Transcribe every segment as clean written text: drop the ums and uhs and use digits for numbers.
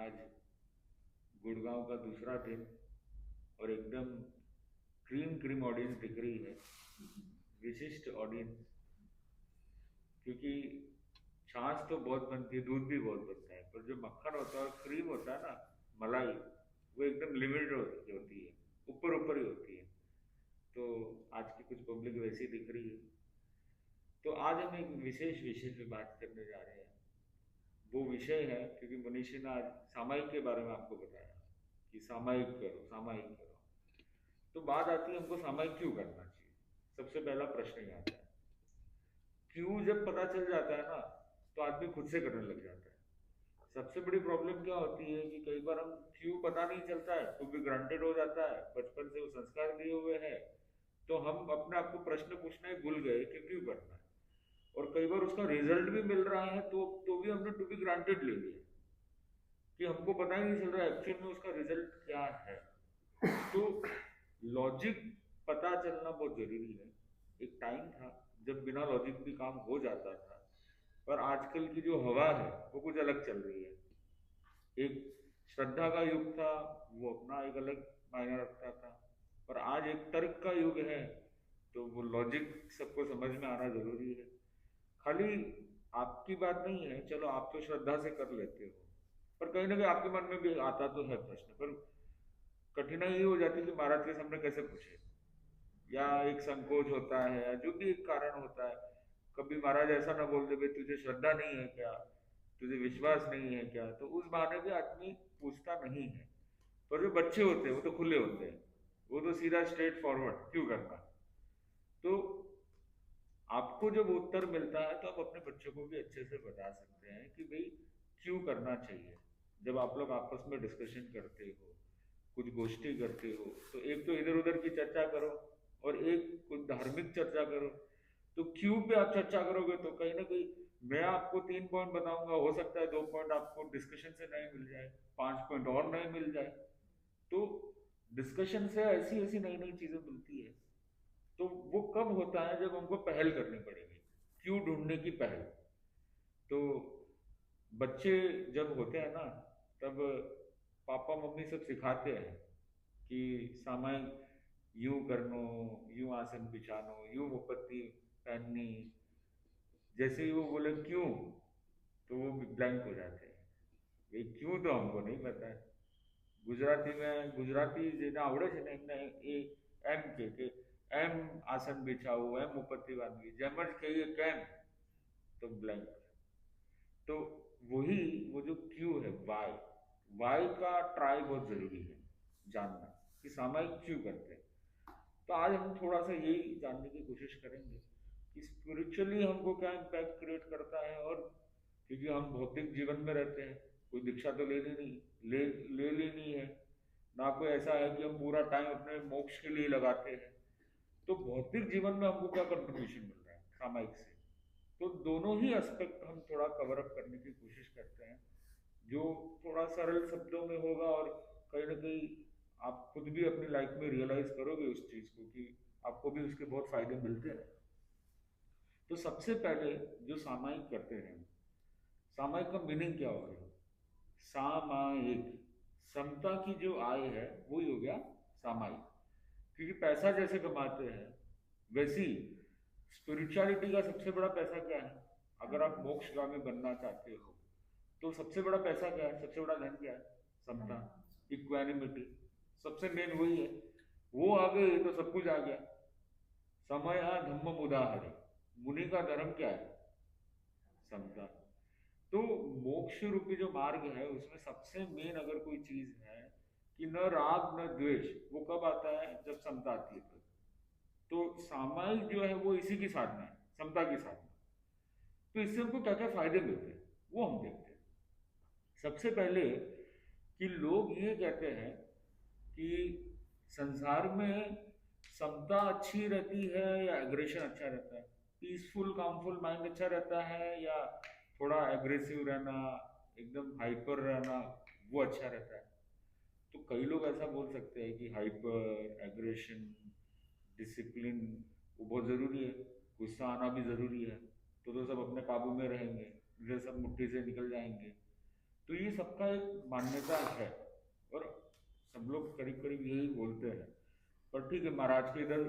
आज गुड़गांव का दूसरा दिन और एकदम क्रीम क्रीम ऑडियंस दिख रही है, विशिष्ट ऑडियंस। क्योंकि छाछ तो बहुत बनती है, दूध भी बहुत बनता है, पर जो मक्खन होता है और क्रीम होता है ना, मलाई, वो एकदम लिमिटेड होती है, ऊपर ऊपर ही होती है। तो आज की कुछ पब्लिक वैसी दिख रही है। तो आज हम एक विशेष विषय पे बात करने जा रहे हैं। वो विषय है, क्योंकि मनीषी ने आज सामायिक के बारे में आपको बताया कि सामायिक करो, सामायिक करो। तो बात आती है हमको सामायिक क्यों करना चाहिए। सबसे पहला प्रश्न ये आता है, क्यों जब पता चल जाता है ना, तो आदमी खुद से करने लग जाता है। सबसे बड़ी प्रॉब्लम क्या होती है कि कई बार हम क्यों पता नहीं चलता है, तो भी ग्रांटेड हो जाता है, बचपन से वो संस्कार दिए हुए हैं। तो हम अपने आप को प्रश्न पूछना ही भूल गए कि क्यों करना है। और कई बार उसका रिजल्ट भी मिल रहा है, तो भी हमने टू बी ग्रांटेड ले लिया कि हमको पता ही नहीं चल रहा एक्चुअल में उसका रिजल्ट क्या है। तो लॉजिक पता चलना बहुत जरूरी है। एक टाइम था जब बिना लॉजिक भी काम हो जाता था, पर आजकल की जो हवा है वो कुछ अलग चल रही है। एक श्रद्धा का युग था, वो अपना एक अलग मायने रखता था, पर आज एक तर्क का युग है। तो वो लॉजिक सबको समझ में आना जरूरी है। खाली आपकी बात नहीं है, चलो आप तो श्रद्धा से कर लेते हो, पर कहीं ना कहीं आपके मन में भी आता तो है प्रश्न। पर कठिनाई ये हो जाती है कि महाराज के सामने कैसे पूछे, या एक संकोच होता है, या जो भी एक कारण होता है। कभी महाराज ऐसा ना बोल दे, "भाई तुझे श्रद्धा नहीं है क्या, तुझे विश्वास नहीं है क्या", तो उस बहाने भी आदमी पूछता नहीं है। पर जो बच्चे होते हैं वो तो खुले होते हैं, वो तो सीधा स्ट्रेट फॉरवर्ड क्यों करना। तो आपको जब उत्तर मिलता है तो आप अपने बच्चों को भी अच्छे से बता सकते हैं कि भाई क्यों करना चाहिए। जब आप लोग आपस में डिस्कशन करते हो, कुछ गोष्ठी करते हो, तो एक तो इधर उधर की चर्चा करो और एक कुछ धार्मिक चर्चा करो। तो क्यों पे आप चर्चा करोगे तो कहीं ना कहीं मैं आपको 3 पॉइंट बताऊंगा, हो सकता है 2 पॉइंट आपको डिस्कशन से नहीं मिल जाए, 5 पॉइंट और नहीं मिल जाए। तो डिस्कशन से ऐसी ऐसी नई नई चीजें मिलती है। तो वो कब होता है, जब हमको पहल करनी पड़ेगी, क्यों ढूंढने की पहल। तो बच्चे जब होते हैं ना, तब पापा मम्मी सब सिखाते हैं कि सामायिक यूं करनो, यूं आसन बिछानो, यूं मुपत्ति पहननी। जैसे ही वो बोले क्यों, तो वो ब्लैंक हो जाते हैं। ये क्यों तो हमको नहीं पता है। गुजराती में गुजराती જેને આવડે છે ને એમને એ એમ કે એમ આસન બિછાવું, એમ ઉપરથી બાંધવી, જેમ જ કહીએ કેમ, तो ब्लैंक। तो वही वो जो क्यों है, वाई, वाई का ट्राई बहुत जरूरी है जानना, कि सामायिक क्यों करते हैं। तो आज हम थोड़ा सा यही जानने की कोशिश करेंगे कि स्पिरिचुअली हमको क्या इम्पैक्ट क्रिएट करता है। और क्योंकि हम भौतिक जीवन में रहते हैं, कोई दीक्षा तो लेनी नहीं, ले लेनी है ना, कोई ऐसा है कि हम पूरा टाइम अपने मोक्ष के लिए लगाते हैं। तो भौतिक जीवन में हमको क्या कंट्रीब्यूशन मिल रहा है सामायिक से। तो दोनों ही एस्पेक्ट हम थोड़ा कवर अप करने की कोशिश करते हैं, जो थोड़ा सरल शब्दों में होगा। और कहीं ना कहीं आप खुद भी अपनी लाइफ में रियलाइज करोगे उस चीज को कि आपको भी उसके बहुत फायदे मिलते हैं। तो सबसे पहले जो सामायिक करते हैं, सामायिक का मीनिंग क्या हो गया, सामायिक, समता की जो आय है वो ही हो गया सामायिक। क्योंकि पैसा जैसे कमाते हैं, वैसी स्पिरिचुअलिटी का सबसे बड़ा पैसा क्या है। अगर आप मोक्षगामी बनना चाहते हो, तो सबसे बड़ा पैसा क्या है, सबसे बड़ा धन क्या है, समता, इक्वानिमिटी। सबसे मेन वही है। वो आ गए तो सब कुछ आ गया। समय धम्म उदाहरण, मुनि का धर्म क्या है, समता। तो मोक्ष रूपी जो मार्ग है उसमें सबसे मेन अगर कोई चीज है कि न राग न द्वेष, वो कब आता है, जब समता आती है तब। तो सामायिक जो है वो इसी की साधना है, समता की साधना। तो इससे हमको क्या क्या फायदे मिलते हैं वो हम देखते हैं। सबसे पहले कि लोग ये कहते हैं कि संसार में समता अच्छी रहती है या एग्रेशन अच्छा रहता है, पीसफुल कामफुल माइंड अच्छा रहता है, या थोड़ा एग्रेसिव रहना, एकदम हाइपर रहना, वो अच्छा रहता है। तो कई लोग ऐसा बोल सकते हैं कि हाइपर एग्रेशन, डिसिप्लिन, वो बहुत ज़रूरी है। गुस्सा आना भी ज़रूरी है। तो सब अपने काबू में रहेंगे, ये सब मुट्ठी से निकल जाएंगे। तो ये सबका एक मान्यता है और सब लोग करीब करीब यही बोलते हैं। पर ठीक है, महाराज के इधर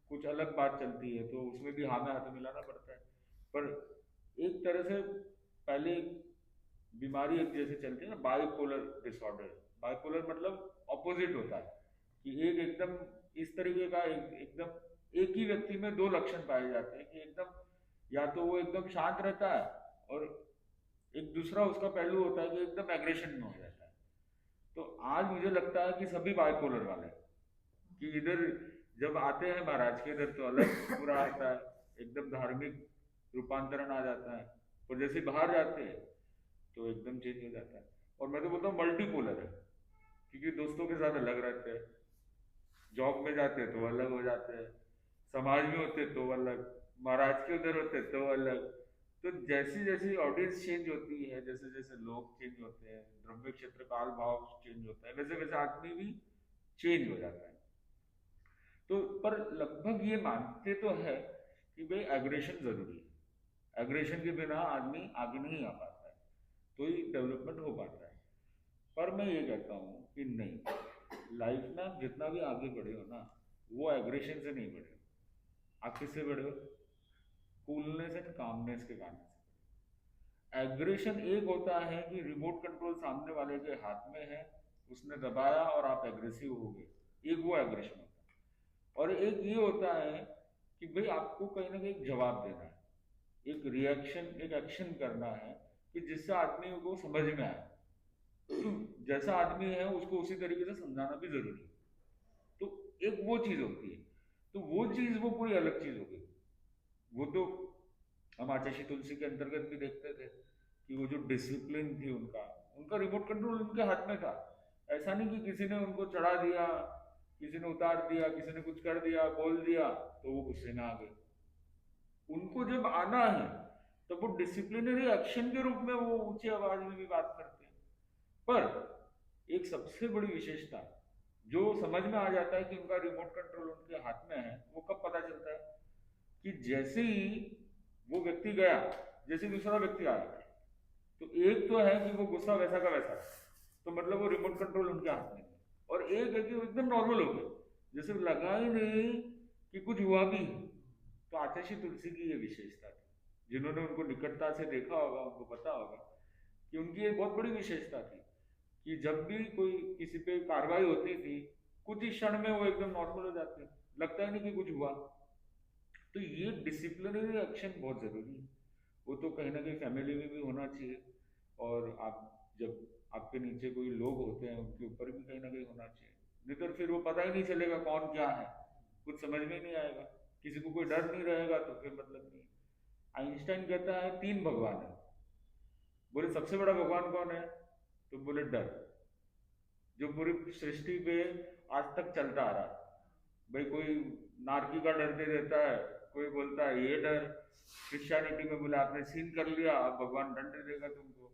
कुछ अलग बात चलती है तो उसमें भी हाँ में हाथ मिलाना पड़ता है। पर एक तरह से पहले एक बीमारी एक जैसे चलती है ना, बाइपोलर डिसऑर्डर। बाइपोलर मतलब ऑपोजिट होता है कि एक एकदम इस तरीके का एकदम एक ही व्यक्ति में दो लक्षण पाए जाते हैं कि एकदम या तो वो एकदम शांत रहता है और एक दूसरा उसका पहलू होता है कि एकदम एग्रेशन में हो जाता है। तो आज मुझे लगता है कि सभी बाइपोलर वाले हैं कि इधर जब आते हैं महाराज के इधर तो अलग पूरा आता है, एकदम धार्मिक रूपांतरण आ जाता है। और जैसे बाहर जाते हैं तो एकदम चेंज हो जाता है। और मैं तो बोलता हूँ मल्टीपोलर है, क्योंकि दोस्तों के साथ अलग रहते हैं, जॉब में जाते हैं तो अलग हो जाते हैं, समाज में होते तो अलग, महाराज के उधर होते तो अलग। तो जैसी जैसी ऑडियंस चेंज होती है, जैसे जैसे लोग चेंज होते हैं, द्रव्य क्षेत्र काल भाव चेंज होता है, वैसे वैसे आदमी भी चेंज हो जाता है। तो पर लगभग ये मानते तो है कि भाई एग्रेशन जरूरी है, एग्रेशन के बिना आदमी आगे नहीं आ पाता है, तो ही डेवलपमेंट हो पाता है। पर मैं ये कहता हूँ कि नहीं, लाइफ में जितना भी आगे बढ़े हो ना, वो एग्रेशन से नहीं बढ़े हो। आप किससे बढ़े हो? कूलनेस एंड कामनेस के कारण से। एग्रेशन एक होता है कि रिमोट कंट्रोल सामने वाले के हाथ में है, उसने दबाया और आप एग्रेसिव हो गए, एक वो एग्रेशन होता है। और एक ये होता है कि भाई आपको कहीं ना कहीं जवाब देना है, एक रिएक्शन एक एक्शन करना है कि जिससे आदमी को समझ में आए। जैसा आदमी है उसको उसी तरीके से समझाना भी जरूरी है। तो एक वो चीज होती है, तो वो चीज वो कोई अलग चीज हो गई। वो तो हम आचार्य तुलसी के अंतर्गत भी देखते थे कि वो जो डिसिप्लिन थी उनका उनका रिमोट कंट्रोल उनके हाथ में था। ऐसा नहीं कि किसी ने उनको चढ़ा दिया, किसी ने उतार दिया, किसी ने कुछ कर दिया, बोल दिया तो वो गुस्से में आ गए। उनको जब आना है तो वो डिसिप्लिनरी एक्शन के रूप में वो ऊंची आवाज में भी बात करते हैं। पर एक सबसे बड़ी विशेषता जो समझ में आ जाता है कि उनका रिमोट कंट्रोल उनके हाथ में है, वो कब पता चलता है? कि जैसे ही वो व्यक्ति गया, जैसे दूसरा व्यक्ति आया, तो एक तो है कि वो गुस्सा वैसा का वैसा, तो मतलब वो रिमोट कंट्रोल उनके हाथ में है। और एक है कि वो एकदम नॉर्मल हो गए, जैसे लगा ही नहीं कि कुछ हुआ भी। तो आचार्य तुलसी की ये विशेषता थी। जिन्होंने उनको निकटता से देखा होगा उनको पता होगा कि उनकी एक बहुत बड़ी विशेषता थी कि जब भी कोई किसी पे कार्रवाई होती थी, कुछ ही क्षण में वो एकदम नॉर्मल हो जाते, लगता ही नहीं कि कुछ हुआ। तो ये डिसिप्लिनरी एक्शन बहुत जरूरी है। वो तो कहीं ना कहीं फैमिली में भी होना चाहिए, और आप जब आपके नीचे कोई लोग होते हैं उनके ऊपर भी कहीं ना कहीं होना चाहिए। नहीं तो फिर वो पता ही नहीं चलेगा कौन क्या है, कुछ समझ में नहीं आएगा। किसी को कोई डर नहीं रहेगा तो फिर मतलब नहीं। आइंस्टाइन कहता है तीन भगवान है। बोले सबसे बड़ा भगवान कौन है? तो बोले डर, जो पूरी सृष्टि पे आज तक चलता आ रहा है। भाई कोई नारकी का डर दे देता है, कोई बोलता है ये डर, क्रिश्चियनिटी में बोले आपने सीन कर लिया अब भगवान दंड देगा तुमको।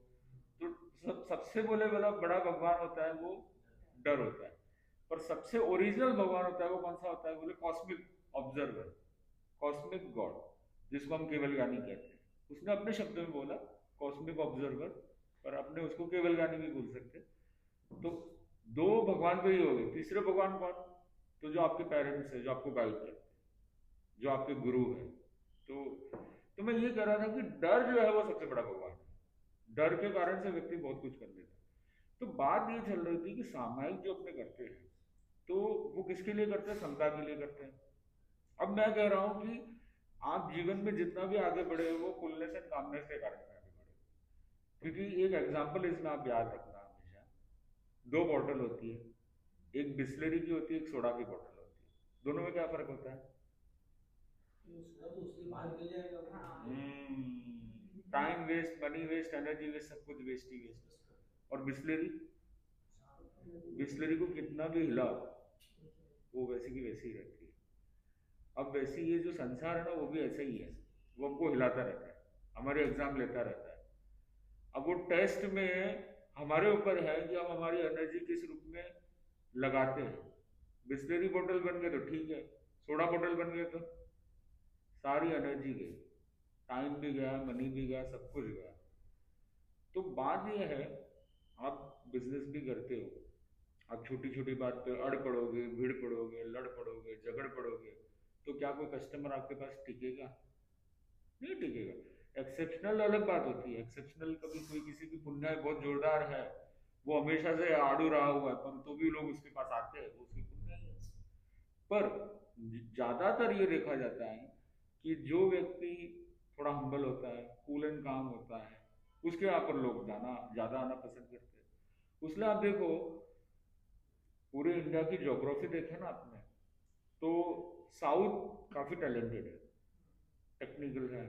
तो सबसे बोले बोला बड़ा भगवान होता है वो डर होता है। पर सबसे ओरिजिनल भगवान होता है वो कौन सा होता है? बोले कॉस्मिक ऑब्जर्वर, कॉस्मिक गॉड, जिसको हम केवल ज्ञानी कहते हैं। उसने अपने शब्दों में बोला कॉस्मिक ऑब्जर्वर, पर अपने उसको केवल ज्ञानी भी बोल सकते। तो दो भगवान तो ये हो गए, तीसरे भगवान कौन? तो जो आपके पेरेंट्स है, जो आपको गाइड करते हैं, जो आपके गुरु है। तो तो मैं ये कह रहा था कि डर जो है वो सबसे बड़ा भगवान है। डर के कारण से व्यक्ति बहुत कुछ कर लेता है। तो बात ये चल रही थी कि सामायिक जो अपने करते हैं तो वो किसके लिए करते हैं? समता के लिए करते हैं। अब मैं कह रहा हूँ कि आप जीवन में जितना भी आगे बढ़े वो फुलनेस एंड कामनेस के कारण से आगे बढ़े। क्योंकि एक एग्जाम्पल इसमें आप याद रखना हमेशा, दो बॉटल होती है, एक बिस्लरी की होती है, एक सोडा की बॉटल होती है। दोनों में क्या फर्क होता है? Time waste, money waste, energy waste, सब कुछ वेस्ट ही वेस्ट। और बिस्लरी, बिस्लरी को कितना भी हिलाओ वो वैसी की वैसी ही रहती है। अब वैसे ये जो संसार है ना वो भी ऐसा ही है, वो हमको हिलाता रहता है, हमारे एग्जाम लेता रहता है। अब वो टेस्ट में हमारे ऊपर है कि हम हमारी एनर्जी किस रूप में लगाते हैं। बिस्लरी बोतल बन गए तो ठीक है, सोडा बोतल बन गए तो सारी एनर्जी गई, टाइम भी गया, मनी भी गया, सब कुछ गया। तो बात यह है आप बिजनेस भी करते हो, आप छोटी छोटी बात पे अड़ पड़ोगे, भीड़ पड़ोगे, लड़ पड़ोगे, झगड़ पड़ोगे, तो क्या कोई कस्टमर आपके पास टिकेगा? नहीं टिकेगा। एक्सेप्शनल अलग बात होती है, एक्सेप्शनल कभी कोई किसी की पुण्य बहुत जोरदार है, वो हमेशा से आड़ू रहा हुआ है, पर तो भी लोग उसके पास आते हैं, वो उसकी पुण्य ही है। पर ज्यादातर ये देखा जाता है कि जो व्यक्ति थोड़ा हम्बल होता है, कूल एंड काम होता है, उसके यहाँ पर लोग जाना ज्यादा आना पसंद करते हैं। उसलिए आप देखो, पूरे इंडिया की ज्योग्राफी देखे ना आपने, तो साउथ काफी टैलेंटेड है, टेक्निकल है,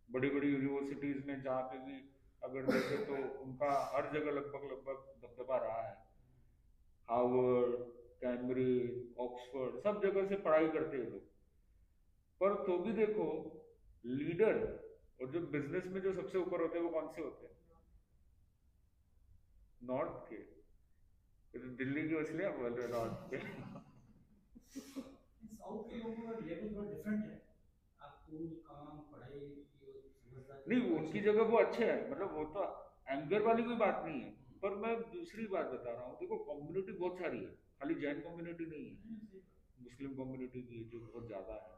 बड़ी बड़ी यूनिवर्सिटीज में जहाँ पे भी अगर देखे तो उनका हर जगह लगभग लगभग दबदबा रहा है। हार्वर्ड, कैम्ब्रिज, ऑक्सफोर्ड, सब जगह से पढ़ाई करते हैं लोग। पर तो भी देखो, लीडर और जो बिजनेस में जो सबसे ऊपर होते हैं वो कौन से होते हैं? नॉर्थ के। ये तो दिल्ली की मछलियां बोल रहे हो नॉर्थ के। साउथ के लोगों का लेवल थोड़ा डिफरेंट है। आप कूल काम पढ़ाई की समझदारी नहीं, वो अच्छे उनकी हैं। जगह वो अच्छे हैं, मतलब वो तो एंगर वाली कोई बात नहीं है। पर मैं दूसरी बात बता रहा हूँ, देखो कम्युनिटी बहुत सारी है, खाली जैन कम्युनिटी नहीं है, सही बात। मुस्लिम कम्युनिटी भी है जो बहुत ज्यादा है,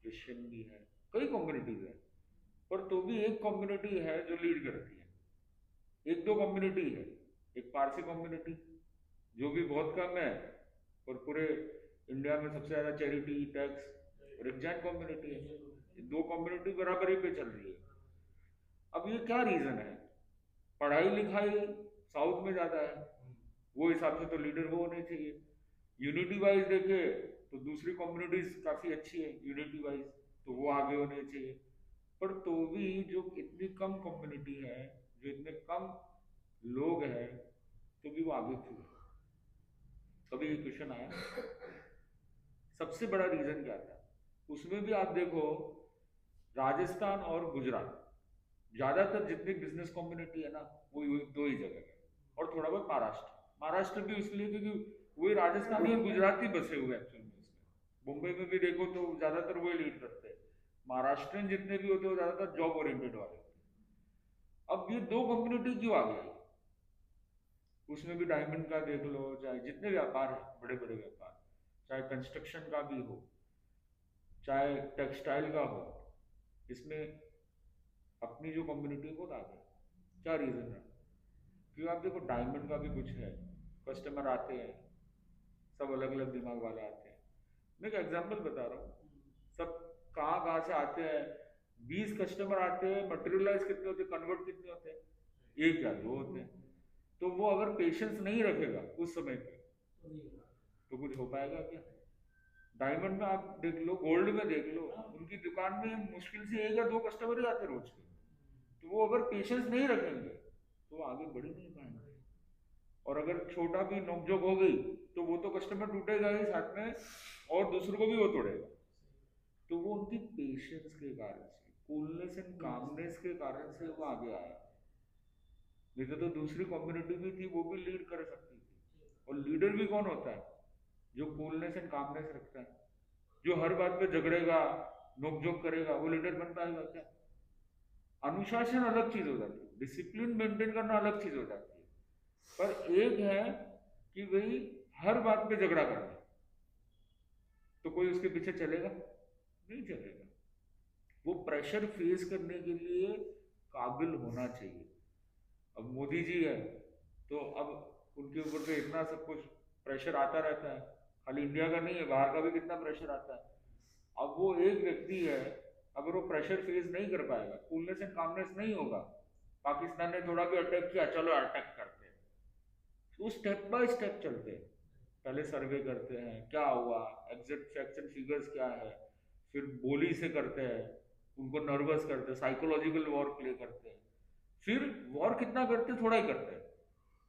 क्रिश्चियन भी है, कई कम्युनिटीज है। पर तो भी एक कम्युनिटी है जो लीड करती है, एक दो कम्युनिटी है। एक पारसी कम्युनिटी जो भी बहुत कम है, और पूरे इंडिया में सबसे ज्यादा चैरिटी टैक्स, और एक जैन कम्युनिटी है। ये दो कम्युनिटी बराबरी पे चल रही है। अब ये क्या रीजन है? पढ़ाई लिखाई साउथ में ज्यादा है, वो हिसाब से तो लीडर वो होने चाहिए। यूनिटी वाइज देखे तो दूसरी कम्युनिटीज काफी अच्छी है यूनिटी वाइज, तो वो आगे होने चाहिए। पर तो भी जो इतनी कम कम्युनिटी है, जो इतने कम लोग हैं, तो भी वो आगे क्यों है? कभी ये क्वेश्चन आया? सबसे बड़ा रीजन क्या था? उसमें भी आप देखो, राजस्थान और गुजरात, ज्यादातर जितनी बिजनेस कम्युनिटी है ना, वो दो ही जगह है। और थोड़ा बहुत महाराष्ट्र, महाराष्ट्र भी इसलिए क्योंकि वही राजस्थानी और गुजराती बसे हुए एक्चुअल में उसमें। मुंबई में भी देखो तो ज्यादातर वही लीड करते हैं। महाराष्ट्रियन जितने भी होते हैं वो ज्यादातर जॉब ओरिएंटेड वाले होते हैं। अब ये दो कम्युनिटी क्यों आ गई? उसमें भी डायमंड का देख लो, चाहे जितने व्यापार है, बड़े बड़े व्यापार, चाहे कंस्ट्रक्शन का भी हो, चाहे टेक्सटाइल का हो, इसमें अपनी जो कम्युनिटी को आ गई। क्या रीजन है? क्योंकि आप देखो डायमंड का भी कुछ है, कस्टमर आते हैं, सब अलग अलग दिमाग वाले आते हैं। मैं एक एग्जांपल बता रहा हूँ, सब कहाँ कहाँ से आते हैं। 20 कस्टमर आते हैं, मटेरियलाइज कितने होते हैं, कन्वर्ट कितने होते हैं? एक या दो होते हैं। तो वो अगर पेशेंस नहीं रखेगा उस समय पे, तो नहीं होगा। तो कुछ हो पाएगा क्या? डायमंड में आप देख लो, गोल्ड में देख लो, उनकी दुकान में मुश्किल से एक या दो कस्टमर ही आते रोज के। तो वो अगर पेशेंस नहीं रखेंगे तो वो आगे बढ़ ही नहीं पाएंगे। और अगर छोटा भी नोकझोंक हो गई तो वो तो कस्टमर टूटेगा ही साथ में, और दूसरों को भी वो तोड़ेगा। तो वो उनकी पेशेंस के कारण से, कूलनेस एंड कामनेस के कारण से वो आगे आया। नहीं तो दूसरी कम्युनिटी भी थी, वो भी लीड कर सकती थी। और लीडर भी कौन होता है? जो कूलनेस एंड कामनेस रखता है। जो हर बात पे झगड़ेगा, नोकझोंक करेगा, वो लीडर बन पाएगा क्या? अनुशासन अलग चीज हो जाती है, डिसिप्लिन मेंटेन करना अलग चीज हो जाती है। पर एक है कि भाई हर बात पे झगड़ा करना, तो कोई उसके पीछे चलेगा? नहीं चलेगा। वो प्रेशर फेस करने के लिए काबिल होना चाहिए। अब मोदी जी है, तो अब उनके ऊपर तो इतना सब कुछ प्रेशर आता रहता है, खाली इंडिया का नहीं है, बाहर का भी कितना प्रेशर आता है। अब वो एक व्यक्ति है, अगर वो प्रेशर फेस नहीं कर पाएगा, कूलनेस एंड कामनेस नहीं होगा, पाकिस्तान ने थोड़ा भी अटैक किया, चलो अटैक करते हैं, तो स्टेप बाय स्टेप चलते हैं। पहले सर्वे करते हैं क्या हुआ, एग्जैक्ट फैक्ट्स एंड फिगर्स क्या है, फिर बोली से करते हैं, उनको नर्वस करते हैं, साइकोलॉजिकल वॉर प्ले करते हैं। फिर वॉर कितना करते हैं? थोड़ा ही करते हैं,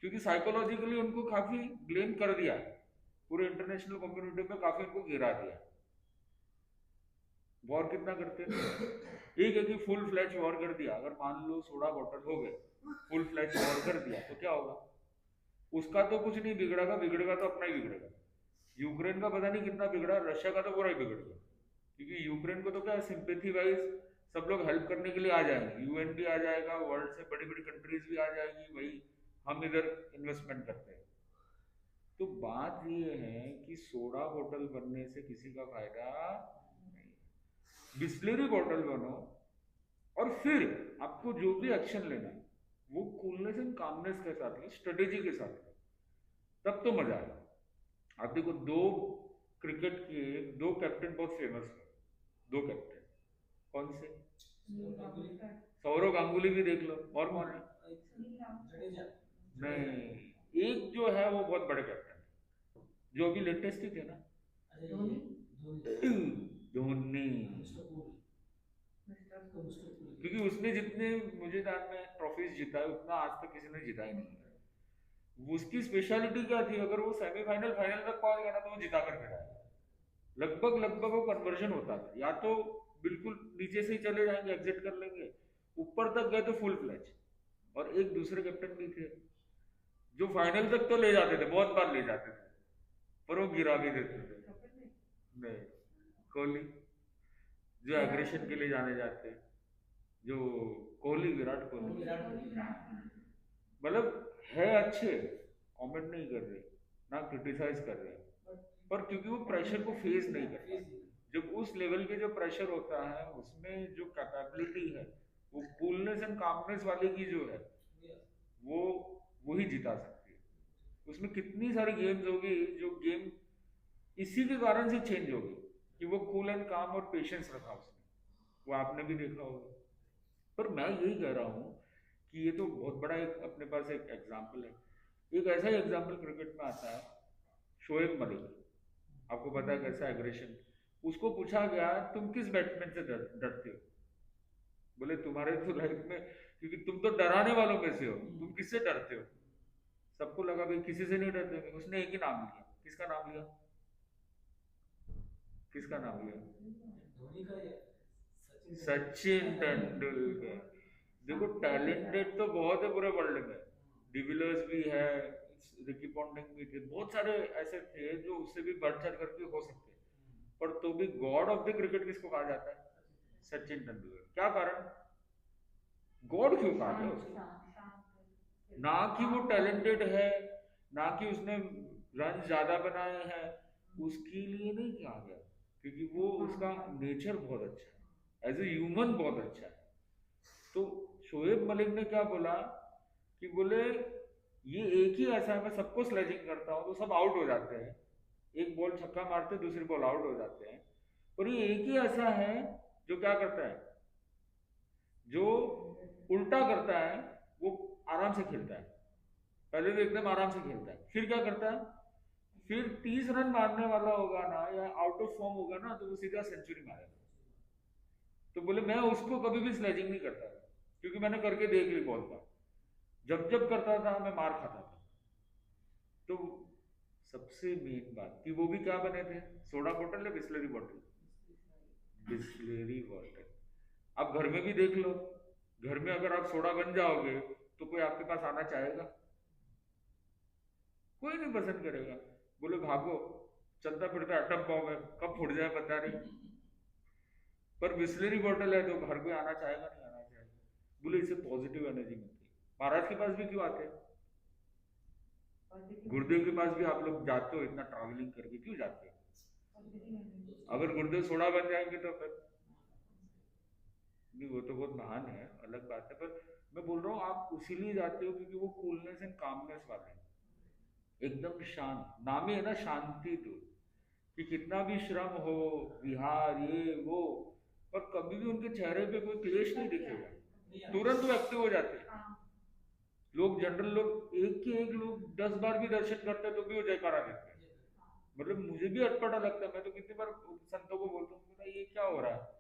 क्योंकि साइकोलॉजिकली उनको काफी ब्लेम कर दिया है, पूरे इंटरनेशनल कम्युनिटी में काफी उनको गिरा दिया। वॉर कितना करते हैं? एक है कि फुल फ्लैश वॉर कर दिया, अगर मान लो सोडा बॉटल हो गए, फुल फ्लैश वॉर कर दिया तो क्या होगा? उसका तो कुछ नहीं बिगड़ेगा, बिगड़ेगा तो अपना ही बिगड़ेगा। यूक्रेन का पता नहीं कितना बिगड़ा, रशिया का तो पूरा ही बिगड़ गया। क्योंकि यूक्रेन को तो क्या, सिंपैथी वाइज सब लोग हेल्प करने के लिए आ जाएंगे, यूएन भी आ जाएगा, वर्ल्ड से बड़ी बड़ी कंट्रीज भी आ जाएगी, भाई हम इधर इन्वेस्टमेंट करते हैं। तो बात ये है कि सोडा बोतल बनने से किसी का फायदा नहीं, बिस्लरी बोतल बनो और फिर आपको जो भी एक्शन लेना है वो कूलनेस एंड कामनेस के साथ ले, स्ट्रेटेजी के साथ ले, तब तो मजा आए। आप देखो दो क्रिकेट के दो कैप्टन बहुत फेमस है, दो कैप्टन कौन से? सौरव गांगुली भी देख लो, और कौन है? जडेजा। नहीं, एक जो है वो बहुत बड़े कैप्टन जो अभी लेटेस्ट ही थे ना, अच्छा ये Dhoni. Mister cool, mister cool. क्योंकि उसने जितने मुझे याद में ट्रॉफीज जीता है उतना आज तक किसी ने जीता ही नहीं है। उसकी स्पेशलिटी क्या थी, अगर वो सेमीफाइनल फाइनल तक पहुंच गया ना तो वो जिता कर फिर आया। लगभग लगभग वो कन्वर्जन होता था, या तो बिल्कुल नीचे से ही चले जाएंगे, एग्जिट कर लेंगे, ऊपर तक गए तो फुल फ्लैच। और एक दूसरे कैप्टन भी थे जो फाइनल तक तो ले जाते थे, बहुत बार ले जाते थे, पर वो गिरा भी देते थे। नहीं, कोहली जो एग्रेशन के लिए जाने जाते हैं, जो कोहली, विराट कोहली, मतलब है अच्छे, कमेंट नहीं कर रहे ना क्रिटिसाइज कर रहे, पर क्योंकि वो प्रेशर को फेस नहीं करते। जब उस लेवल के जो प्रेशर होता है उसमें जो कैपेबिलिटी है वो कूलनेस एंड कामनेस वाले की जो है वो वही जिता सकती है। उसमें कितनी सारी गेम्स होगी जो गेम इसी के कारण से चेंज होगी कि वो कूल एंड काम और पेशेंस रखा उसने, वो आपने भी देखा होगा। पर मैं यही कह रहा हूँ कि ये तो बहुत बड़ा एक अपने पास एक एग्जाम्पल है। एक ऐसा ही एग्जाम्पल क्रिकेट में आता है, शोएब मलिक, आपको पता है कैसा एग्रेशन। उसको पूछा गया तुम किस बैट्समैन से डरते हो, बोले तुम्हारे तो लाइफ में, क्योंकि तुम तो डराने वालों में से हो, तुम किससे डरते हो? सबको लगा भाई किसी से नहीं डरते। उसने एक ही नाम लिया, किसका नाम लिया? किसका नाम लिया? धोनी का या सचिन तेंदुलकर। देखो टैलेंटेड तो बहुत है पूरे वर्ल्ड में, डिविलियर्स भी है, रिकी पॉन्टिंग भी थे, बहुत सारे ऐसे थे जो उससे भी बढ़ चढ़ करके हो सकते हैं, पर तो भी गॉड ऑफ द क्रिकेट किसको कहा जाता है? सचिन तेंदुलकर। क्या कारण? गॉड क्यों कहा गया उसको? ना कि वो टैलेंटेड है, ना कि उसने रन ज्यादा बनाए हैं, उसके लिए नहीं कहा गया, क्योंकि वो उसका नेचर बहुत अच्छा है, एज ए ह्यूमन बहुत अच्छा है। तो शोएब मलिक ने क्या बोला कि बोले ये एक ही ऐसा है, मैं सबको स्लेजिंग करता हूँ तो सब आउट हो जाते हैं, एक बॉल छक्का मारते दूसरी बॉल आउट हो जाते हैं, और ये एक ही ऐसा है जो क्या करता है, जो उल्टा करता है, वो आराम से खेलता है। पहले तो एकदम आराम से खेलता है, फिर क्या करता है, फिर 30 रन मारने वाला होगा ना या आउट ऑफ फॉर्म होगा ना तो वो सीधा सेंचुरी मारेगा। तो बोले मैं उसको कभी भी स्लेजिंग नहीं करता था, क्योंकि मैंने करके देख ली बहुत बार, जब जब करता था मैं मार खाता था। तो सबसे मेन बात कि वो भी क्या बने थे, सोडा बोतल या बिस्लरी बोतल? बिस्लरी बोतल। आप घर में भी देख लो, घर में अगर आप सोडा बन जाओगे तो कोई आपके पास आना चाहेगा? कोई नहीं पसंद करेगा, बोले भागो, चलता फिरता एटम बॉम्ब है, कब फूट जाए पता नहीं। पर बिस्लरी बोतल है तो घर कोई आना चाहेगा, नहीं आना चाहेगा, बोले इससे पॉजिटिव एनर्जी मिलती है। महाराज के पास भी क्यों आते हैं? गुरुदेव के पास भी आप लोग जाते हो, इतना ट्रैवलिंग करके क्यों जाते हो? अगर गुरुदेव सोडा बन जाएंगे तो फिर नहीं, वो तो बहुत महान है, अलग बात है, पर मैं बोल रहा हूँ आप उसीलिए जाते हो क्योंकि वो कूलनेस एंड कामनेस वाले हैं, एकदम शांत। नाम ही है ना शांति दूत, कि कितना भी श्रम हो, विहार ये वो, पर कभी भी उनके चेहरे पे कोई क्लेश नहीं दिखेगा, तुरंत वो एक्टिव हो जाते हैं। लोग जनरल लोग एक के एक लोग 10 बार भी दर्शन करते हैं तो भी वो जयकारा देते हैं। मतलब मुझे भी अटपटा लगता है, मैं तो कितनी बार संतों को बोलता हूँ ये क्या हो रहा है,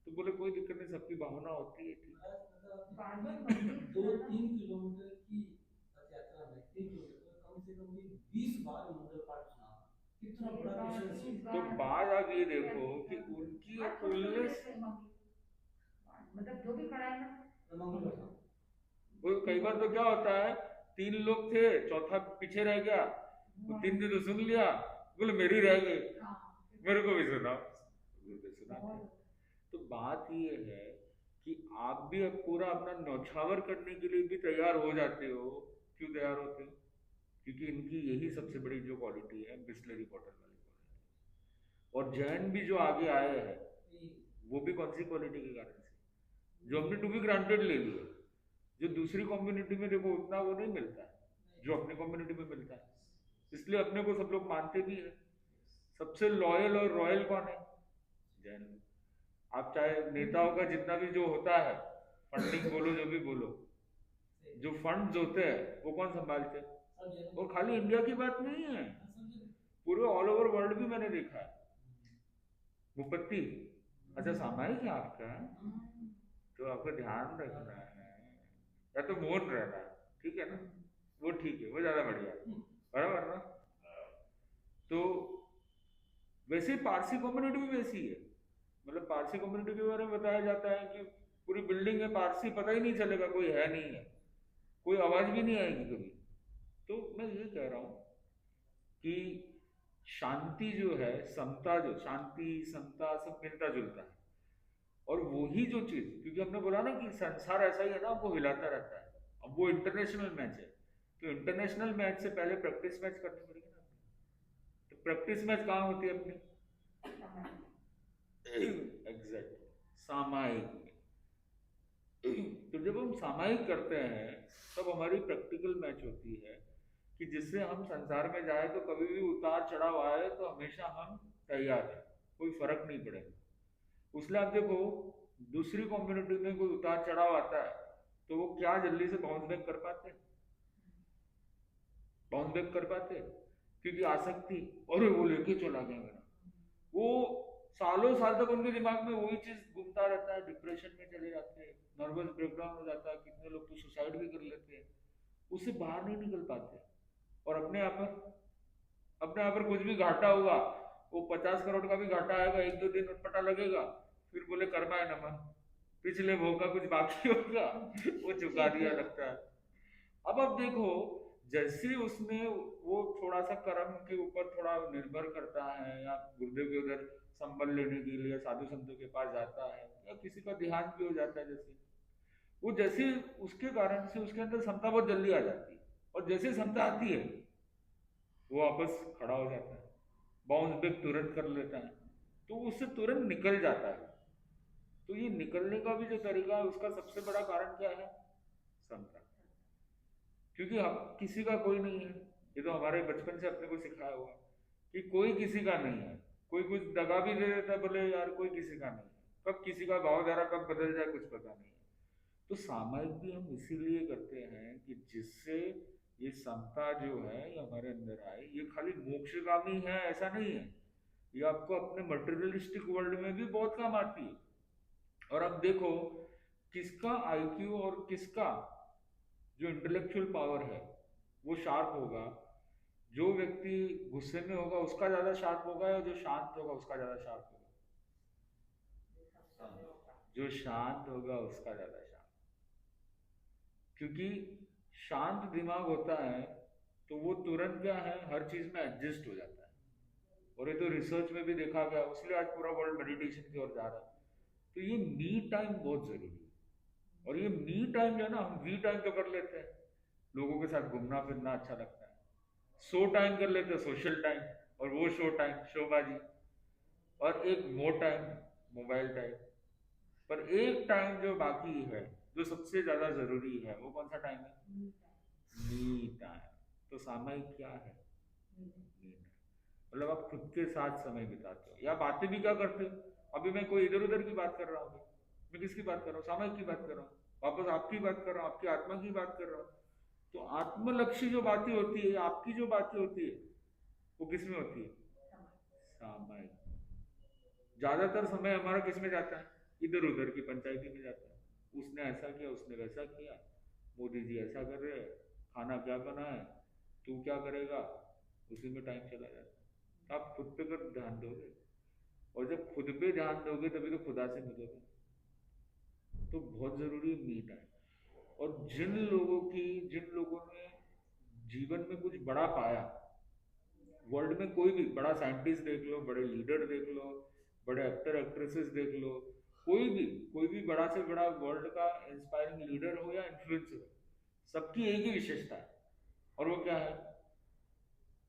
तो बोले कोई दिक्कत नहीं, सबकी भावना होती है, ठीक है। 2-3 किलोमीटर की रथ यात्रा में 3 किलोमीटर कम से कम भी 20 बार मंगल पाठ सुना, कितना बड़ा पेशेंस। तो बात आप ये देखो कि उनकी कूलनेस, मतलब जो भी खड़ा है ना, मंगल पाठ वो कई बार तो क्या होता है, 3 लोग थे, चौथा पीछे रह गया, तो 3 ने तो सुन लिया, बोले मेरी रह गई, मेरे को भी सुनाओ, सुनाते। तो बात ये है कि आप भी अब पूरा अपना न्यौछावर करने के लिए भी तैयार हो जाते हो क्यों तैयार होते हैं? क्योंकि इनकी यही सबसे बड़ी जो क्वालिटी है, बिस्लरी बॉटल वाली क्वालिटी। और जैन भी जो आगे आए हैं वो भी कौन सी क्वालिटी के कारण से, जो हमने टू बी ग्रांटेड ले लिया, जो दूसरी कम्युनिटी में देखो उतना वो नहीं मिलता है जो अपनी कम्युनिटी में मिलता है, इसलिए अपने को सब लोग मानते भी है। सबसे लॉयल और रॉयल कौन है? जैन। आप चाहे नेताओं का जितना भी जो होता है, फंडिंग बोलो जो भी बोलो, जो फंड्स होते हैं वो कौन संभालते हैं? और खाली इंडिया की बात नहीं है, पूरे ऑल ओवर वर्ल्ड भी मैंने देखा है। मुपत्ति अच्छा सामायिक है आपका, तो आपको ध्यान रखना है, या तो मौन रहना है, ठीक है ना, वो ठीक है, वो ज्यादा बढ़िया है, बराबर ना। तो वैसे पारसी कम्युनिटी भी वैसी है, मतलब पारसी कम्युनिटी के बारे में बताया जाता है कि पूरी बिल्डिंग में पारसी, पता ही नहीं चलेगा कोई है नहीं है, कोई आवाज भी नहीं आएगी कभी। तो मैं ये कह रहा हूं कि शांति जो है, समता, जो शांति समता सब मिलता जुलता है, और वही जो चीज, क्योंकि हमने बोला ना कि संसार ऐसा ही है ना, वो हिलाता रहता है। अब वो इंटरनेशनल मैच है, तो इंटरनेशनल मैच से पहले प्रैक्टिस मैच करनी पड़ेगी ना। तो प्रैक्टिस मैच कहाँ होती है अपनी? एग्जैक्ट सामायिक में। तो जब हम सामायिक करते हैं तब हमारी प्रैक्टिकल मैच होती है कि जिससे हम संसार में जाए तो कभी भी उतार चढ़ाव आए तो हमेशा हम तैयार हैं, कोई फर्क नहीं पड़ेगा। उसलिए आप देखो दूसरी कम्युनिटी में कोई उतार चढ़ाव आता है तो वो क्या जल्दी से बाउंस बैक कर पाते हैं? बाउंस बैक कर पाते हैं क्योंकि आसक्ति, और वो लेके चला गया मेरा, वो सालों साल तक उनके दिमाग में वही चीज घूमता रहता है, डिप्रेशन में चले जाते हैं, नर्वस ब्रेकडाउन हो जाता है, कितने लोग तो सुसाइड भी कर लेते हैं, उससे बाहर नहीं निकल पाते। और अपने आप पर कुछ भी घाटा हुआ, वो 50 करोड़ का भी घाटा आएगा, एक दो दिन उटपटा लगेगा, फिर बोले कर्मा है नमः, पिछले भोग का कुछ बाकी होगा वो चुका दिया लगता है। अब आप देखो जैसे उसने वो थोड़ा सा कर्म के ऊपर थोड़ा निर्भर करता है, या गुरुदेव के उधर संबल लेने के लिए साधु संतों के पास जाता है, या किसी का ध्यान भी हो जाता है, जैसे वो जैसे उसके कारण से उसके अंदर क्षमता बहुत जल्दी आ जाती है, और जैसे क्षमता आती है वो वापस खड़ा हो जाता है, बाउंस बैक तुरंत कर लेता है, तो उससे तुरंत निकल जाता है। तो ये निकलने का भी जो तरीका है उसका सबसे बड़ा कारण क्या है? क्षमता। क्योंकि हम किसी का कोई नहीं है, ये तो हमारे बचपन से अपने को सिखाया हुआ कि कोई किसी का नहीं है, कोई कुछ दगा भी दे देता है, बोले यार कोई किसी का नहीं है, कब किसी का भावधारा कब बदल जाए कुछ पता नहीं है। तो सामायिक भी हम इसीलिए करते हैं कि जिससे ये समता जो है ये हमारे अंदर आए। ये खाली मोक्षगामी है ऐसा नहीं है, ये आपको अपने मटेरियलिस्टिक वर्ल्ड में भी बहुत काम आती है। और अब देखो किसका आईक्यू और किसका जो इंटेलेक्चुअल पावर है वो शार्प होगा, जो व्यक्ति गुस्से में होगा उसका ज्यादा शार्प होगा, या जो शांत होगा उसका ज्यादा शार्प होगा? जो शांत होगा उसका ज्यादा शार्प, क्योंकि शांत दिमाग होता है तो वो तुरंत क्या है, हर चीज में एडजस्ट हो जाता है। और ये तो रिसर्च में भी देखा गया, इसलिए आज पूरा वर्ल्ड मेडिटेशन की ओर जा रहा है। तो ये मी टाइम बहुत जरूरी है। और ये मी टाइम जो है ना, हम वी टाइम तो कर लेते हैं, लोगों के साथ घूमना फिरना अच्छा लगता है, शो टाइम कर लेते हैं, सोशल टाइम, और वो शो टाइम शोबाजी, और एक मोर टाइम मोबाइल टाइम। पर एक टाइम जो बाकी है जो सबसे ज्यादा जरूरी है वो कौन सा टाइम है? Me time. तो सामायिक क्या है? Me time. मतलब आप खुद के साथ समय बिताते हो, या बातें भी क्या करते हो। अभी मैं कोई इधर उधर की बात कर रहा हूँ, मैं किसकी बात कर रहा हूँ? सामायिक की बात कर रहा हूँ, वापस आपकी बात कर रहा हूँ, आपकी आत्मा की बात कर रहा हूँ। तो आत्मलक्षी जो बातें होती है, आपकी जो बातें होती है, वो किस में होती है? सामायिक। ज्यादातर समय हमारा किस में जाता है? इधर उधर की पंचायती में जाता है। उसने ऐसा किया, उसने वैसा किया, मोदी जी ऐसा कर रहे हैं, खाना क्या बना है, तू क्या करेगा, उसी में टाइम चला जाता है। तो आप खुद पे कर ध्यान दोगे, और जब खुद पे ध्यान दोगे तभी तो खुदा से मिलोगे। तो बहुत जरूरी है मी टाइम। और जिन लोगों ने जीवन में कुछ बड़ा पाया, वर्ल्ड में कोई भी बड़ा साइंटिस्ट देख लो, बड़े लीडर देख लो, बड़े एक्टर एक्ट्रेसेस देख लो, कोई भी बड़ा से बड़ा वर्ल्ड का इंस्पायरिंग लीडर हो या इन्फ्लुएंसर हो, सबकी एक ही विशेषता है, और वो क्या है,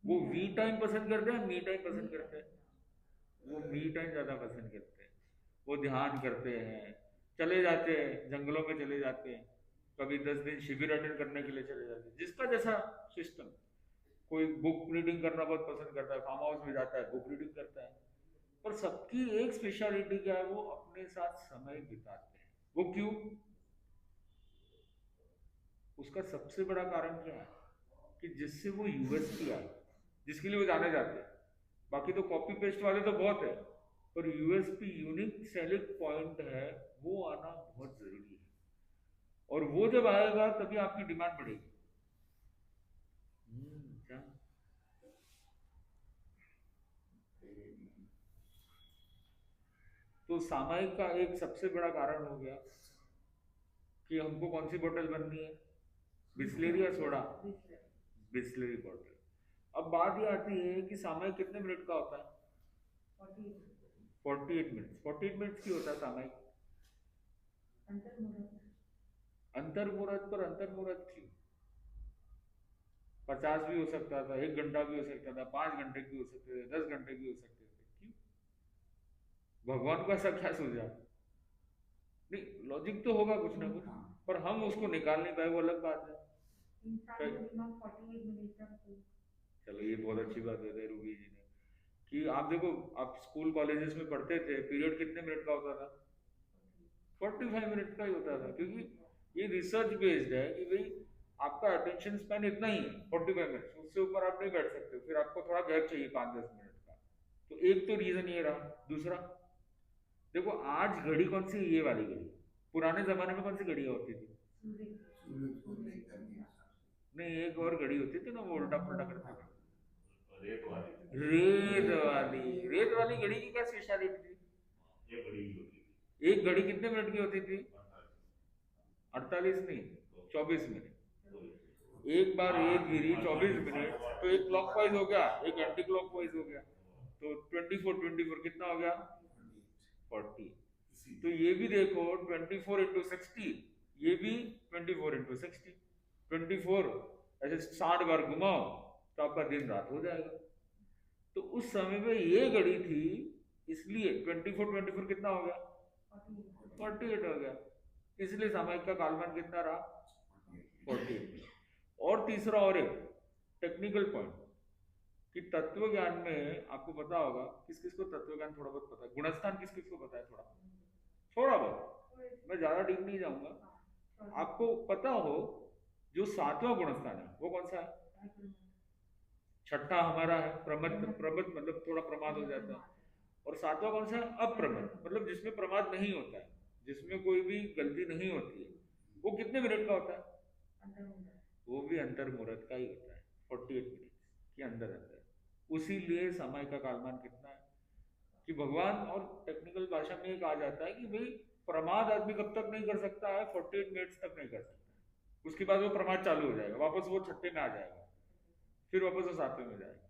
वो वी टाइम पसंद करते हैं, मी टाइम पसंद करते हैं? वो मी टाइम ज्यादा पसंद करते हैं। वो ध्यान करते हैं, चले जाते हैं जंगलों में, चले जाते हैं, कभी 10 दिन शिविर अटेंड करने के लिए चले जाते हैं, जिसका जैसा सिस्टम। कोई बुक रीडिंग करना बहुत पसंद करता है, फार्म हाउस में जाता है, बुक रीडिंग करता है। पर सबकी एक स्पेशलिटी क्या है, वो अपने साथ समय बिताते हैं। वो क्यों? उसका सबसे बड़ा कारण क्या है कि जिससे वो यूएसपी आए, जिसके लिए वो जाने जाते हैं। बाकी तो कॉपी पेस्ट वाले तो बहुत है, पर यूएसपी यूनिक सेलिंग पॉइंट है, वो आना बहुत जरूरी है। और वो जब आएगा तभी आपकी डिमांड बढ़ेगी। क्या? तो सामायिक का एक सबसे बड़ा कारण हो गया कि हमको कौन सी बोतल बननी है, बिस्लेरी या सोडा? बिस्लेरी बोतल। अब बात ये आती है कि सामायिक कितने मिनट का होता है? 48 मिनट। 48 मिनट की होता है सामायिक। अंतर मुहूर्त पर अंतर मुहूर्त क्यों? 50 भी हो सकता था, 1 घंटा भी हो सकता था, 5 घंटे भी हो सकते थे, 10 घंटे भी हो सकते थे, क्यों? भगवान को ऐसा क्या सूझा? नहीं, लॉजिक तो होगा कुछ ना कुछ, पर हम उसको निकाल नहीं पाए, वो अलग बात है। चलो ये बहुत अच्छी बात है रूबी जी ने, कि आप देखो, आप स्कूल कॉलेजेस में पढ़ते थे, पीरियड कितने मिनट का होता था? 45 मिनट का ही होता था, क्योंकि ये रिसर्च बेस्ड है कि भाई आपका अटेंशन स्पैन इतना ही है, 45 मिनट, उससे ऊपर आप नहीं बैठ सकते, फिर आपको थोड़ा गैप चाहिए 5-10 मिनट का। तो एक तो रीजन ये रहा। दूसरा, देखो आज घड़ी कौन सी, ये वाली घड़ी। पुराने जमाने में कौन सी घड़ियां होती थी? नहीं, एक और घड़ी होती थी ना, वो उल्टा पुल्टा करते थे। रेत वाली घड़ी की क्या स्पेशलिटी थी? एक घड़ी कितने मिनट की होती थी? 48 नहीं, 24 मिनट। एक बार एक गिरी 24 मिनट, तो एक क्लॉकवाइज हो गया, एक एंटी क्लॉकवाइज हो गया, तो 24 कितना हो गया? 40। तो ये भी देखो 24 × 60, ये भी 24 × 60, 24 ऐसे 60 बार घुमाओ तो आपका दिन रात हो जाएगा। तो उस समय में ये घड़ी थी, इसलिए 24 कितना हो गया? 48 हो गया। इसलिए सामायिक का कालमान कितना रहा? 48। और तीसरा और एक टेक्निकल पॉइंट कि तत्व ज्ञान में आपको पता होगा, किस किस को तत्व ज्ञान थोड़ा बहुत पता है? गुणस्थान किस किस को पता है? थोड़ा बहुत, मैं ज्यादा डीप नहीं जाऊंगा। आपको पता हो जो 7वां गुणस्थान है वो कौन सा है? छठा हमारा है प्रमद। प्रमद मतलब थोड़ा प्रमाद हो जाता है। और 7वां कौन सा है? अप्रमद, मतलब जिसमें प्रमाद नहीं होता है, जिसमें कोई भी गलती नहीं होती है। वो कितने मिनट का होता है? वो भी अंतर मुहूर्त का ही होता है, 48 मिनट के अंदर अंदर। उसीलिए समय का कालमान कितना है कि भगवान, और टेक्निकल भाषा में कहा जाता है कि भाई प्रमाद आदमी कब तक नहीं कर सकता है? 48 मिनट्स तक नहीं कर सकता। उसके बाद वो प्रमाद चालू हो जाएगा, वापस वो छठे में आ जाएगा, फिर वापस वो 7वें में जाएगा।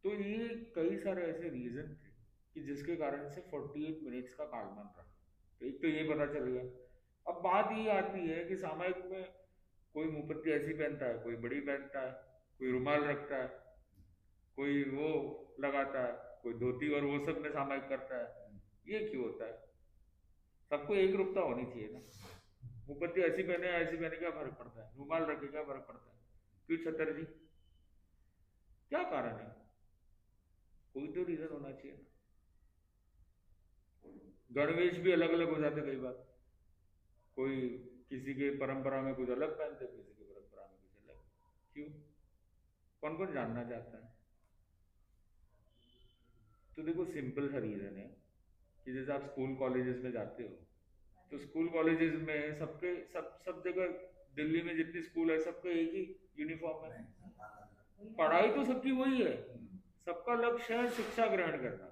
तो ये कई सारे ऐसे रीजन थे कि जिसके कारण से 48 मिनट्स का कालमान रहा। तो एक तो ये पता चल गया। अब बात ये आती है कि सामायिक में कोई मुंहपत्ती ऐसी पहनता है, कोई बड़ी पहनता है, कोई रुमाल रखता है, कोई वो लगाता है, कोई धोती और वो सब में सामायिक करता है। ये क्यों होता है? सबको एक रूपता होनी चाहिए ना। मुंहपत्ती ऐसी पहने ऐसी पहने क्या फर्क पड़ता है? रुमाल रखे क्या फर्क पड़ता है? क्यों छतर जी, क्या कारण है? कोई तो रीजन होना चाहिए ना। गणवेश भी अलग अलग हो जाते कई बार, कोई किसी के परंपरा में कुछ अलग पहनते, किसी के परंपरा में कुछ अलग। क्यों? कौन कौन जानना चाहता है? तो देखो सिंपल सा रीजन है कि जैसे आप स्कूल कॉलेजेस में जाते हो, तो स्कूल कॉलेजेस में सबके सब जगह, दिल्ली में जितनी स्कूल है सबका एक ही यूनिफॉर्म है। पढ़ाई तो सबकी वही है, सबका लक्ष्य है शिक्षा ग्रहण करना,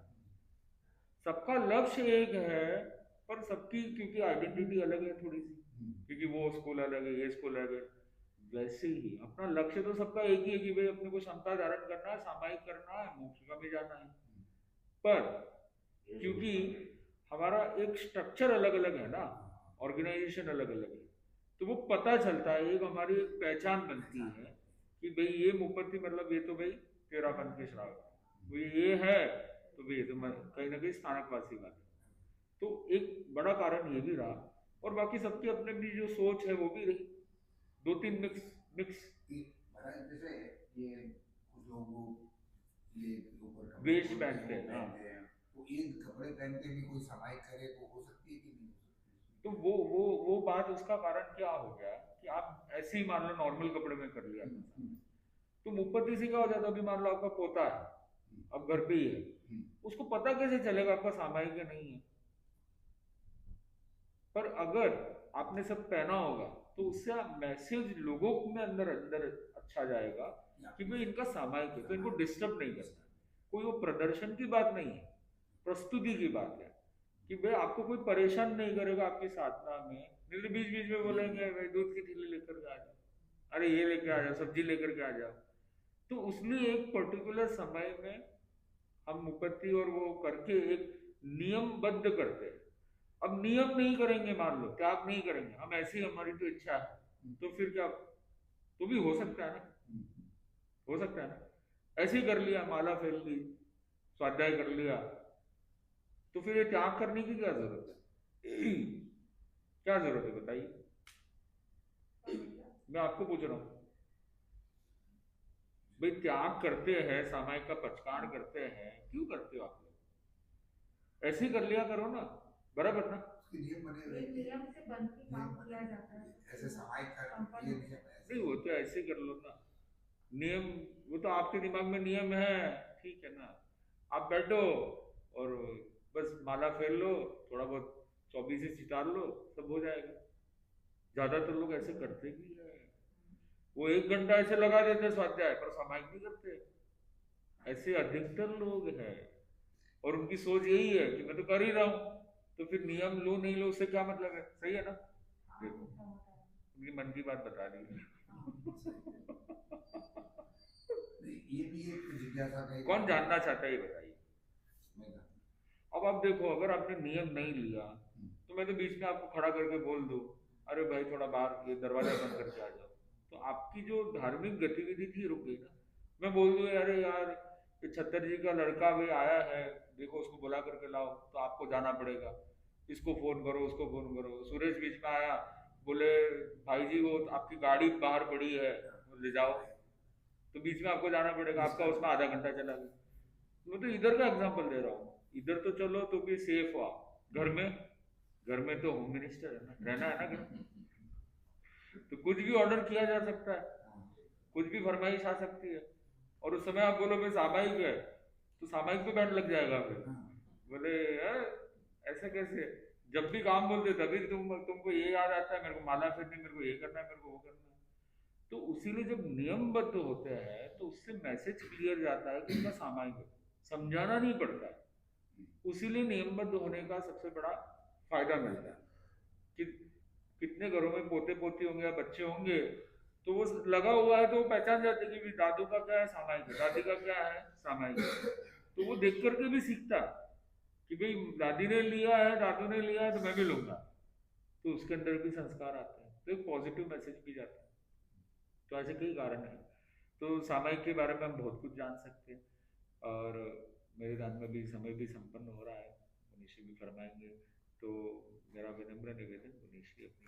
सबका लक्ष्य एक है, पर सबकी क्योंकि आइडेंटिटी अलग है थोड़ी सी, क्योंकि वो स्कूल अलग है, ये स्कूल अलग है। वैसे ही अपना लक्ष्य तो सबका एक ही है कि भाई अपने को क्षमता धारण करना है, सामायिक करना है, मोक्ष का भी जाना है। पर क्योंकि हमारा एक स्ट्रक्चर अलग अलग है ना, ऑर्गेनाइजेशन अलग अलग है, तो वो पता चलता है, एक हमारी एक पहचान बनती है कि भाई ये मुपत्ति मतलब ये तो भाई तेरापंथ के श्रावक है, तो ये है तो भाई ये तो कहीं ना कहीं स्थानकवासी बात है। तो एक बड़ा कारण ये भी रहा, और बाकी सबकी अपने भी जो सोच है वो भी रही, दो तीन मिक्स मिक्स महाराज जैसे ये कुछ लोग वो ये ऊपर कपड़े वेश खोलते पहनते हैं, हैं, वो हाँ। पहनते हैं, तो ये कपड़े पहन के भी कोई समाई करे तो हो सकती है कि नहीं हो सकती? तो वो बात, उसका कारण क्या हो गया कि आप ऐसे ही मान लो नॉर्मल कपड़े में कर लिया था, तो मुपत्ति से क्या हो जाता, अभी मान लो आपका पोता है, अब घर पे ही है, उसको पता कैसे चलेगा आपका सामायिक है नहीं है? पर अगर आपने सब पहना होगा तो उससे मैसेज लोगों में अंदर अंदर अच्छा जाएगा कि भाई इनका सामायिक है, तो इनको डिस्टर्ब नहीं करना है। कोई वो प्रदर्शन की बात नहीं है, प्रस्तुति की बात है कि भाई आपको कोई परेशान नहीं करेगा आपकी साधना में, नहीं तो बीच बीच में बोलेंगे भाई दूध की थैली लेकर के आ जाओ, अरे ये लेके आ जाओ, सब्जी लेकर के आ जाओ। तो उसलिए एक पर्टिकुलर समय में हम मुपत्ति और वो करके एक नियमबद्ध करते हैं। अब नियम नहीं करेंगे, मान लो त्याग नहीं करेंगे, हम ऐसी हमारी तो इच्छा है, तो फिर क्या, तो भी हो सकता है ना, हो सकता है ना, ऐसे ही कर लिया, माला फेर ली, स्वाध्याय कर लिया, तो फिर ये त्याग करने की क्या जरूरत है? क्या जरूरत है बताइए, मैं आपको पूछ रहा हूँ। भाई त्याग करते हैं, सामायिक का पचकाण करते हैं, क्यों करते हो आप लोग? ऐसे ही कर लिया करो ना, बराबर ना? उसके नियम बने ये हुए हैं। नियम से बन के काम किया जाता है, ऐसे समाई कर संपन्न ये होता नियम है। ऐसे नहीं, वो तो ऐसे ही कर लो ना, नियम, वो तो आपके दिमाग में नियम है, ठीक है ना, आप बैठो और बस माला फेर लो, थोड़ा बहुत 24 से चितार लो, सब हो जाएगा। ज्यादातर लोग ऐसे करते भी है, वो 1 घंटा ऐसे लगा देते स्वाध्याय पर सामायिक नहीं करते, ऐसे अधिकतर लोग हैं। और उनकी सोच यही है कि मैं तो कर ही रहा हूँ, तो फिर नियम लो नहीं लो उससे क्या मतलब है, सही है ना? देखो, ऐसा होता है। उनकी मन की बात बता दी। नहीं, ये भी एक जिज्ञासा का एक कौन जानना चाहता है ये बताइए? मैं जानता अब आप देखो, अगर आपने नियम नहीं लिया तो मैं तो बीच में आपको खड़ा करके बोल दूं, अरे भाई थोड़ा बाहर ये दरवाजा बंद करके आ जाओ, तो आपकी जो धार्मिक गतिविधि थी रुक गई ना। मैं बोल दूं अरे यार ये छत्तर जी का लड़का भी आया है, देखो उसको बुला करके लाओ, तो आपको जाना पड़ेगा, इसको फोन करो उसको फोन करो। सुरेश बीच में आया, बोले भाई जी वो आपकी गाड़ी बाहर पड़ी है, वो ले जाओ, तो बीच में आपको जाना पड़ेगा, आपका उसमें आधा घंटा चला गया। मैं तो इधर का एग्जांपल दे रहा हूँ, इधर तो चलो तो भी सेफ हुआ, घर में तो होम मिनिस्टर है ना, रहना है ना घर में, तो कुछ भी ऑर्डर किया जा सकता है, कुछ भी फरमाइश आ सकती है, और उस समय आप बोलो भाई सामायिक है, तो सामायिक पे बैंड लग जाएगा फिर, बोले "यार, ऐसा कैसे, जब भी काम बोलते तभी तुमको ये याद आता है, मेरे को माला फेरनी, मेरे को ये करना है, मेरे को वो करना है। तो उसीलिए जब नियमबद्ध होते हैं तो उससे मैसेज क्लियर जाता है कि इनका सामायिक है, समझाना नहीं पड़ता है। उसीलिए नियमबद्ध होने का सबसे बड़ा फायदा मिलता है कि कितने घरों में पोते पोती होंगे या बच्चे होंगे, तो वो लगा हुआ है तो वो पहचान जाते हैं कि भाई दादू का क्या है सामायिक है, दादी का क्या है सामायिक है, तो वो देख करके भी सीखता है कि भाई दादी ने लिया है, दादू ने लिया है, तो मैं भी लूंगा, तो उसके अंदर भी संस्कार आते हैं, तो एक पॉजिटिव मैसेज भी जाता है। तो ऐसे कई कारण हैं। तो सामायिक के बारे में हम बहुत कुछ जान सकते हैं, और मेरे ध्यान में भी समय भी संपन्न हो रहा है, मनीषी भी फरमाएंगे, तो मेरा विनम्र निवेदन, मनीषी अपनी